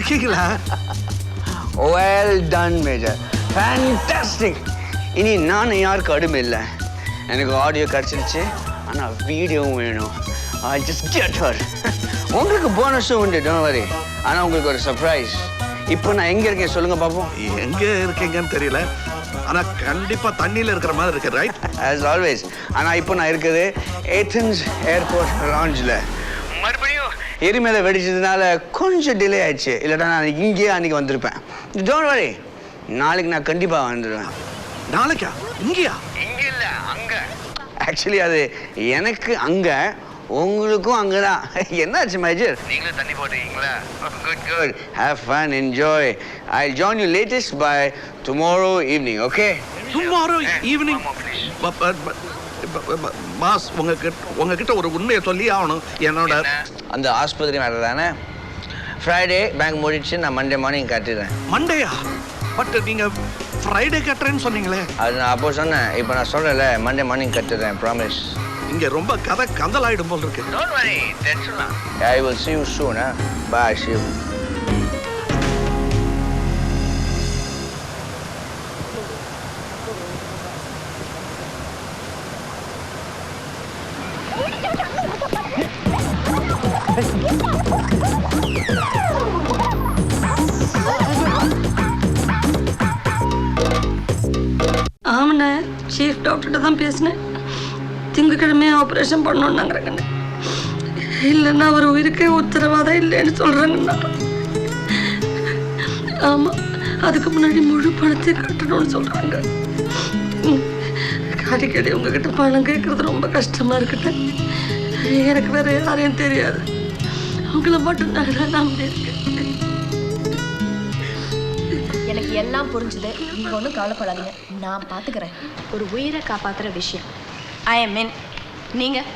இருக்கீங்களா? Well done, Major. Fantastic. இனி நான் யாருக்கு அடிமை இல்லை. எனக்கு ஆடியோ கிடச்சிருச்சு, ஆனால் வீடியோவும் வேணும். I just get her. உங்களுக்கு போனஸும் உண்டு, don't worry. ஆனால் உங்களுக்கு ஒரு சர்ப்ரைஸ். இப்போ நான் எங்கே இருக்கேன் சொல்லுங்க பாப்போம். எங்கே இருக்கீங்கன்னு தெரியல, ஆனால் கண்டிப்பாக தண்ணியில் இருக்கிற மாதிரி இருக்கு, ரைட்? As always. ஆனால் இப்போ நான் இருக்குது ஏத்தன்ஸ் ஏர்போர்ட் லாஞ்சில். மறுபடியும் எரிமலை வெடிச்சதுனால கொஞ்சம் டிலே ஆயிடுச்சு, இல்லைடா நான் இங்கேயே அன்றைக்கி வந்திருப்பேன். டோன்ட் வரி, நாளைக்கு நான் கண்டிப்பாக வந்துடுவேன். நாளைக்கா? இங்கேயா? இங்கே இல்லை, அங்கே. ஆக்சுவலி அது எனக்கு அங்கே, உங்களுக்கும் அங்கே தான். என்னாச்சு மேஜர்? நீங்களும் தண்ணி போட்டுருக்கீங்களா? Good good, have fun, enjoy. I join you latest by tomorrow evening, okay? Tomorrow evening? Boss, உங்ககிட்ட ஒரு உண்மையை சொல்லி ஆகணும். என்னோட அந்த ஆஸ்பத்திரி மேலே தானே ஃப்ரைடே பேங்க் முடிச்சு நான் மண்டே மார்னிங் கட்டிடுறேன். மண்டேயா? பட் நீங்கள் ஃப்ரைடே கட்டுறேன்னு சொன்னீங்களே. அது நான் அப்போ சொன்னேன், இப்போ நான் சொல்கிறேன்ல மண்டே மார்னிங் கட்டுறேன், ப்ராமிஸ். இங்கே ரொம்ப கதை கந்தலாயிடும் போல் இருக்கு. Don't worry, tension not. I will see you soon, huh? Bye, see you. ஆமாண்ணே, சீஃப் டாக்டர்கிட்ட தான் பேசினேன். திங்கக்கிழமையே ஆப்ரேஷன் பண்ணணுன்னாங்கிறேங்கண்ணே. இல்லைன்னா அவர் உயிருக்கே உத்தரவாதம் இல்லைன்னு சொல்கிறாங்கண்ணா. ஆமாம், அதுக்கு முன்னாடி முழு பணத்தை கட்டணும்னு சொல்கிறாங்க. அடிக்கடி உங்ககிட்ட பணம் கேட்குறது ரொம்ப கஷ்டமாக இருக்குண்ணே. எனக்கு வேற யாரையும் தெரியாது, அவங்கள மட்டும் நான் நம்பியிருக்கேன். எனக்கு எல்லாம் புரிஞ்சுது, நீங்கள் ஒன்றும் கவலைப்படாதீங்க, நான் பார்த்துக்கிறேன். ஒரு உயிரை காப்பாற்றுற விஷயம். ஐ எம் இன். நீங்கள்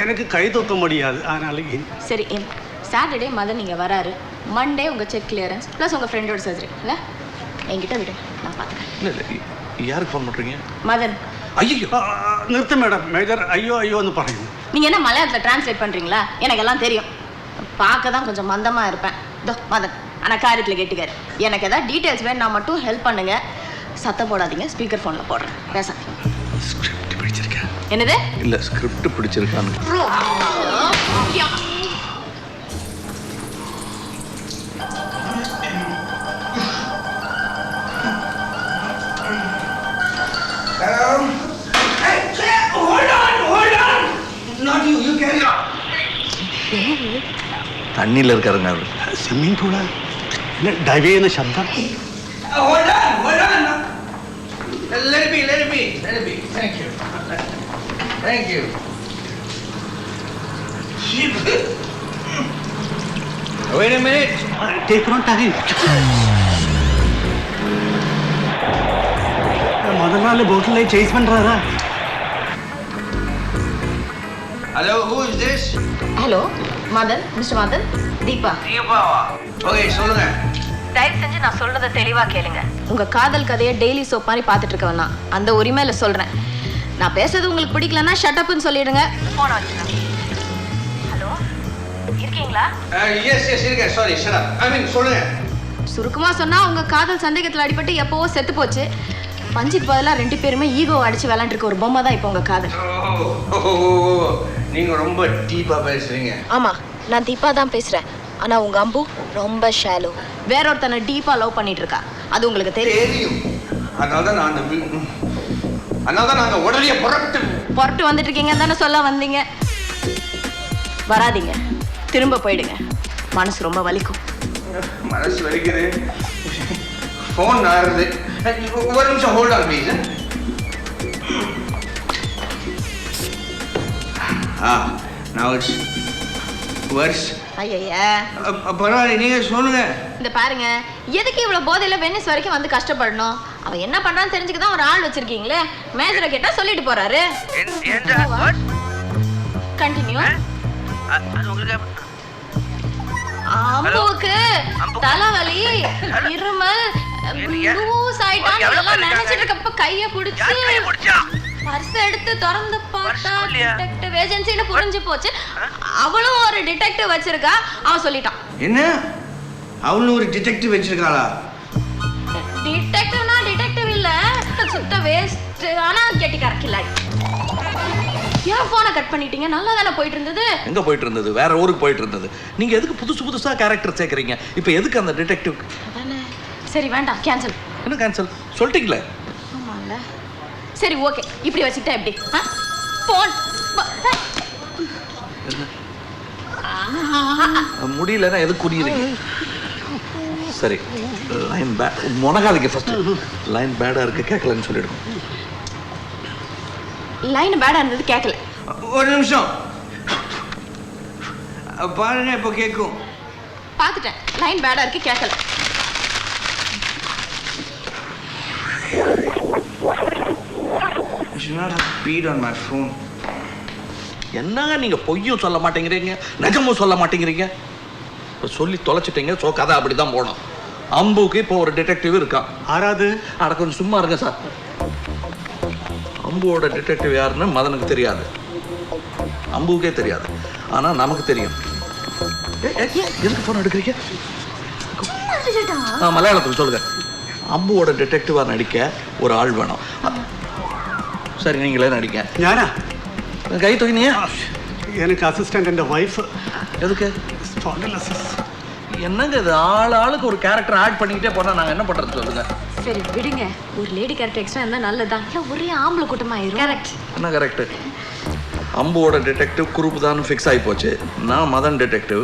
எனக்கு கை தூக்க முடியாது, அதனால சரி இன். சாட்டர்டே மதன் நீங்கள் வராரு, மண்டே உங்கள் செக் கிளியரன்ஸ் ப்ளஸ் உங்கள் ஃப்ரெண்டோட சர்ஜரி. இல்லை என்கிட்ட விடு, நான் பார்த்துக்கிறேன். இல்லை, யாருக்கு ஃபோன் பண்ணுறீங்க? மதன். ஐயோ, நிறுத்த மேடம். மேஜர் ஐயோ ஐயோன்னு പറയുന്നു. நீங்கள் என்ன மலையாளத்தில் டிரான்ஸ்லேட் பண்ணுறீங்களா? எனக்கு எல்லாம் தெரியும். பார்க்க தான் கொஞ்சம் மந்தமாக இருப்பேன். இதோ மதன், ஆனால் காரியத்தில் கேட்டுக்காரு. எனக்கு எதாவது டீட்டெயில்ஸ் வேணும்னா மட்டும் ஹெல்ப் பண்ணுங்க. சத்தம் போடாதீங்க, ஸ்பீக்கர் ஃபோனில் போடுறேன், பேசாதீங்க. ஸ்கிரிப்ட் பிடிச்சிருக்கேன். என்னது? இல்லை, ஸ்கிரிப்ட் பிடிச்சிருக்கான்னு. தண்ணியில் இருக்காருங்க அவர். സ്വിമ്മിംഗ് പൂള് പിന്നെ ഡൈവ് ചെയ്യുന്ന ശബ്ദം. Let it be. Thank you. Wait a minute. Take on time. முதல் நாள் போட்டில் சேஸ் பண்ணுறாரா? Hello, who is this? Hello Madan, mister Madan. Deepa. தீபாவா? ஓகே, சொல்லுங்க. தயவு செஞ்சு நான் சொல்றதை தெளிவாக கேளுங்க. உங்க காதல் கதையை டெய்லி சோப் மாதிரி பார்த்துட்டு இருக்க வேணாம், அந்த உரிமையில சொல்றேன். நான் பேசுறது உங்களுக்கு பிடிக்கலன்னா ஷட்டப்னு சொல்லிடுங்க. போன வச்சுருங்க. ஹலோ, இருக்கீங்களா? எஸ் இருக்கேன். Sorry, shut up. ஐ மீன் சொல்லுங்க. சுருக்கமா சொன்னா உங்க காதல் சந்தேகத்தில் அடிபட்டு எப்போவோ செத்து போச்சு. பஞ்சுக்கு பதிலாக 2 பேருமே ஈகோ அடிச்சு விளாண்டுருக்க ஒரு பொம்மை தான் இப்போ உங்க காதல். நீங்க ரொம்ப டீப்பா பேசுறீங்க. ஆமா, நான் தீபா தான் பேசுறேன். ஆனா உங்க அம்பு ரொம்ப ஷாலோ. வேற ஒருத்தனை டீப்பா லவ் பண்ணிட்டு இருக்கா, அது உங்களுக்கு தெரியும். அதனால நாங்க உடனே புறட்டு வந்துட்டு இருக்கீங்க தானே சொல்ல வந்தீங்க. வராதீங்க, திரும்ப போயிடுங்க. மனசு ரொம்ப வலிக்கும். மனசு வலிக்குது, ஃபோன் ஆறுது. ஒரு நிமிஷம் hold on please. Now it's worse. ஐயா, பரவாயில்ல, நீங்க சொல்லுங்க. இந்த பாருங்க, எதுக்கு இவ்வளவு போதையில வெனிஸ் வரைக்கும் வந்து கஷ்டப்படணும்? அவன் என்ன பண்றான்னு தெரிஞ்சுக்க தான் ஒரு ஆள் வச்சிருக்கீங்களே. மேஜரை கேட்டா சொல்லிட்டு போறாரு. கண்டினியூ. அம்புக்கு தலைவலி, இருமல், லூஸ் ஆயிட்டான்னு எல்லாம் நினைச்சிட்டு இருக்கப்ப கைய பிடிச்சு பர்ஸ் எடுத்து திறந்து பார்த்தா டிடெக்டிவ் ஏஜென்சின்னு புரிஞ்சு போச்சு. அவளும் ஒரு டிடெக்டிவ் வச்சிருக்கா. அவன் சொல்லிட்டான். என்ன அவளும் ஒரு டிடெக்டிவ் வச்சிருக்காளா? டிடெக்டிவ்னா டிடெக்டிவ் இல்ல, சுத்த வேஸ்ட். ஆனா கெட்டிக்கார கில்லாடி. ஏன் போனை கட் பண்ணிட்டீங்க? நல்லா தானே போயிட்டு இருந்தது. எங்க போயிட்டு இருந்தது? வேற ஊருக்கு போயிட்டு இருந்தது. நீங்க எதுக்கு புதுசா கேரக்டர் சேர்க்கறீங்க? இப்போ எதுக்கு அந்த டிடெக்டிவ்? அதானே. சரி வேண்டாம், கேன்சல். என்ன கேன்சல் சொல்லிட்டீங்களே? ஆமால. சரி ஓகே, இப்படி வச்சுக்கிட்டா எப்படி? போன் முடியலன்னா எது குடிக்கிறீங்க? சரி, லைன் பேட் முனகாதீங்க. ஃபர்ஸ்ட் லைன் பேடா இருக்கு, கேட்கலன்னு சொல்லிடுங்க. லைன் பேடா இருந்தது, கேட்கல. ஒரு நிமிஷம் பாருங்க, இப்போ கேட்கும். பார்த்துட்டேன், லைன் பேடா இருக்கு, கேட்கல. I should not have peed on my phone. என்னங்க நீங்க பொய்யும் சொல்ல மாட்டேங்கிறீங்க, நிஜமும் சொல்ல மாட்டேங்கிறீங்க. இப்போ சொல்லி தொலைச்சிட்டீங்க. ஸோ கதை அப்படிதான் போனோம். அம்புக்கு இப்போ ஒரு டிடெக்டிவ் இருக்கான். ஆறாது அட கொஞ்சம் சும்மா இருங்க சார். அம்புவோட டிடெக்டிவ் யாருன்னு மதனுக்கு தெரியாது, அம்புவுக்கே தெரியாது. ஆனா நமக்கு தெரியும். எதுக்கு போன் எடுக்கிறீங்க? மலையாளத்தில் சொல்லுங்க. அம்புவோட டிடெக்டிவா நடிக்க ஒரு ஆள் வேணும். சரி, நீங்களே நடிக்க. ഞാനാ கை தூக்கினியா? எனக்கு அசிஸ்டன்ட் என் வைஃப். எதுக்கு? என்னங்க இது? ஆளுக்கு ஒரு கேரக்டர் ஆட் பண்ணிக்கிட்டே போனா நாங்க என்ன பண்றது சொல்லுங்க. சரி விடுங்க, ஒரு லேடி கேரக்டர் எக்ஸ்ட்ரா இருந்தா நல்லதான். இல்ல ஒரே ஆம்பளை கூட்டமாயிரும். கரெக்ட். என்ன கரெக்ட்? அம்புவோட டிடெக்டிவ் குரூப் தான் ஃபிக்ஸ் ஆகி போச்சு. நான் மதன் டிடெக்டிவ்.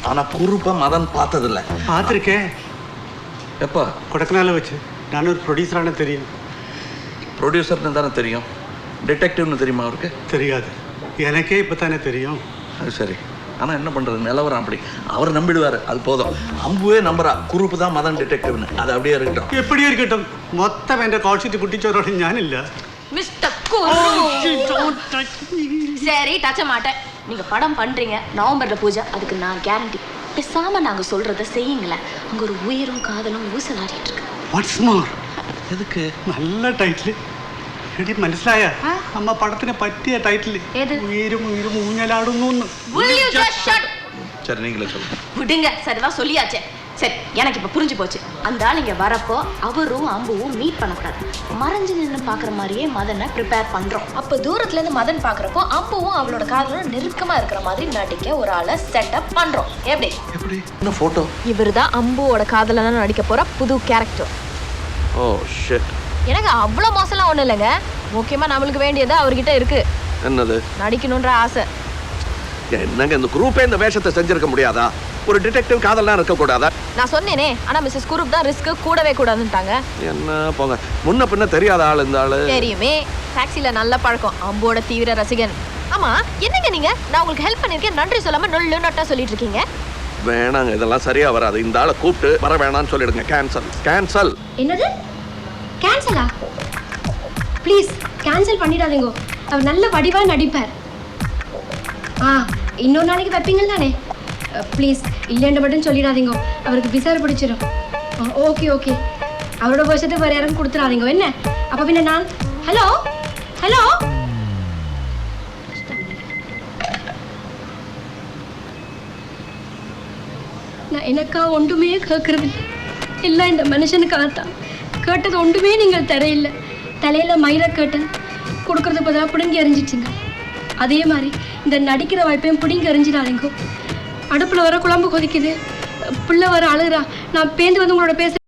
ஆனா குரூப்பை மதன் பார்த்ததில்ல. பார்த்துருக்கேன். எப்போ? கொடைக்கானல வச்சு. நான் ஒரு ப்ரொடியூசரான தெரியும். ப்ரொடியூசர்னு தானே தெரியும், டிடெக்டிவ்னு தெரியுமா அவருக்கு? தெரியாது, எனக்கே இப்போ தானே தெரியும். அது சரி. ஆனால் என்ன பண்ணுறது, நிலவரம் அப்படி. அவர் நம்பிடுவார், அது போதும். அம்புவே நம்புறா குரூப்பு தான் மதன் டிடெக்டிவ்னு. அது அப்படியே இருக்கட்டும். எப்படி இருக்கட்டும், மொத்தம் എൻ്റെ கால் ஷீட் குட்டிச்சோரோட ഞാനില്ല. மிஸ்டர் சரி, டச்ச மாட்டேன். நீங்க படம் பண்றீங்க, நவம்பர்ல பூஜை, அதுக்கு நான் கேரண்டி. பேசாம நாங்க சொல்றத செய்யுங்களேன். அங்க ஒரு உயிரும் காதலும் ஊசலாடிட்டு இருக்கு. What's more? எதுக்கு? നല്ല ടൈറ്റിൽ. എടി മനസ്സിലായ? അമ്മ പടത്തിന് പറ്റിയ ടൈറ്റിൽ. ഉയരും ഉയരും ഊഞ്ഞലാടുന്നു. சரி, நீங்களே சொல்லுங்க. விடுங்க, சரிதான் சொல்லியாச்சே. சரி, எனக்கு இப்ப புரிஞ்சு போச்சு. அந்த ஆள் இங்க வரப்போ அவரும் அம்புவும் மீட் பண்ணக்கூடாது. மறைஞ்சு நின்று பாக்குற மாதிரியே மதனை ப்ரிப்பேர் பண்றோம். அப்ப தூரத்துல இருந்து மதன் பாக்குறப்போ அம்புவும் அவளோட காதலும் நெருக்கமா இருக்கிற மாதிரி நடிக்க ஒரு ஆளை செட்டப் பண்றோம். எப்படி? என்ன போட்டோ? இவருதான் அம்புவோட காதலனா நடிக்க போற புது கேரக்டர். Oh shit. எனக்கு அவ்வளோ மோசம்லாம் ஒன்றும் இல்லைங்க. முக்கியமாக நம்மளுக்கு வேண்டியது அவர்கிட்ட இருக்கு. என்னது? நடிக்கணுன்ற ஆசை. என்னங்க இந்த குரூப்பே இந்த வேஷத்தை செஞ்சிருக்க முடியாதா? ஒரு டிடெக்டிவ் காதல்லாம் இருக்கக்கூடாதா? நான் சொன்னேனே, ஆனால் மிஸ்ஸஸ் குரூப் தான் ரிஸ்க்கு கூடவே கூடாதுன்ட்டாங்க. என்ன போங்க, முன்ன பின்ன தெரியாத ஆள் இந்த ஆளு. தெரியுமே, டாக்ஸியில் நல்ல பழக்கம், அம்போட தீவிர ரசிகன். ஆமா, என்னங்க நீங்க? நான் உங்களுக்கு ஹெல்ப் பண்ணிருக்கேன், நன்றி சொல்லாம நொல்லு நொட்டா சொல்லிட்டு இருக்கீங்க. வேணாங்க, இதெல்லாம் சரியா வராது. இந்த ஆளை கூப்பிட்டு வர வேணாம்னு சொல்லிடுங்க. Cancel cancel. என்னது கேன்சலா? ப்ளீஸ் கேன்சல் பண்ணிடாதீங்க. அவர் நல்ல வடிவா நடிப்பார். இன்னொரு நாளைக்கு வைப்பீங்கள் தானே? ப்ளீஸ் இல்லைன்ற மட்டும் சொல்லிடாதீங்க. அவருக்கு விசாரி பிடிச்சிடும். ஓகே ஓகே, அவரோட வருஷத்தை வேறு யாரும் கொடுத்துடாதீங்க. என்ன அப்போ பின்ன நான் ஹலோ ஹலோ நான் எனக்கா ஒன்றுமே கேட்கறது எல்லாம் இந்த மனுஷனுக்காகத்தான். கேட்டது ஒன்றுமே நீங்கள் தரையில்லை. தலையில் மயிரை கேட்டேன், கொடுக்கறது பதிலாக பிடுங்கி எறிஞ்சிச்சிங்க. அதே மாதிரி இந்த நடிக்கிற வாய்ப்பையும் பிடுங்கி எறிஞ்சிடாதீங்க. அடுப்பில் வர குழம்பு கொதிக்குது, பிள்ளை வர அழுகிறா. நான் பேந்து வந்து உங்களோட பேச